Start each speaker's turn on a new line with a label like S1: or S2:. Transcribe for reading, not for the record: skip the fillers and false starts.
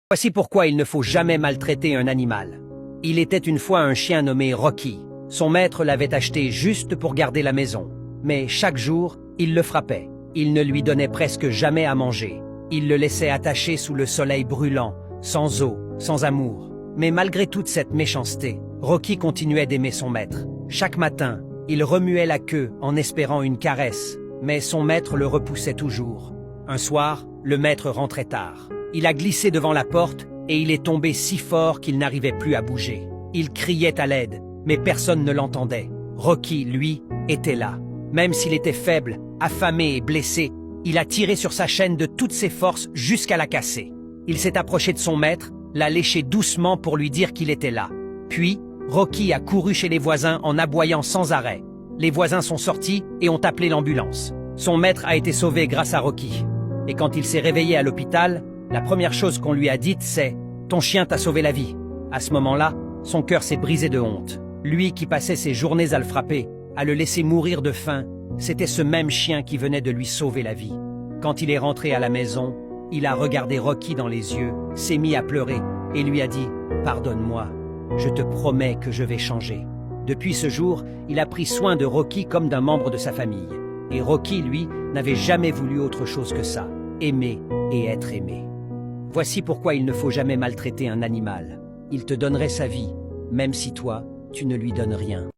S1: Voici pourquoi il ne faut jamais maltraiter un animal. Il était une fois un chien nommé Rocky. Son maître l'avait acheté juste pour garder la maison. Mais chaque jour, il le frappait. Il ne lui donnait presque jamais à manger. Il le laissait attaché sous le soleil brûlant, sans eau, sans amour. Mais malgré toute cette méchanceté, Rocky continuait d'aimer son maître. Chaque matin, il remuait la queue en espérant une caresse, mais son maître le repoussait toujours. Un soir, le maître rentrait tard. Il a glissé devant la porte et il est tombé si fort qu'il n'arrivait plus à bouger. Il criait à l'aide, mais personne ne l'entendait. Rocky, lui, était là. Même s'il était faible, affamé et blessé, il a tiré sur sa chaîne de toutes ses forces jusqu'à la casser. Il s'est approché de son maître, l'a léché doucement pour lui dire qu'il était là. Puis, Rocky a couru chez les voisins en aboyant sans arrêt. Les voisins sont sortis et ont appelé l'ambulance. Son maître a été sauvé grâce à Rocky. Et quand il s'est réveillé à l'hôpital, la première chose qu'on lui a dite, c'est « Ton chien t'a sauvé la vie ». À ce moment-là, son cœur s'est brisé de honte. Lui qui passait ses journées à le frapper, à le laisser mourir de faim, c'était ce même chien qui venait de lui sauver la vie. Quand il est rentré à la maison, il a regardé Rocky dans les yeux, s'est mis à pleurer et lui a dit « Pardonne-moi, je te promets que je vais changer ». Depuis ce jour, il a pris soin de Rocky comme d'un membre de sa famille. Et Rocky, lui, n'avait jamais voulu autre chose que ça, aimer et être aimé. Voici pourquoi il ne faut jamais maltraiter un animal. Il te donnerait sa vie, même si toi, tu ne lui donnes rien.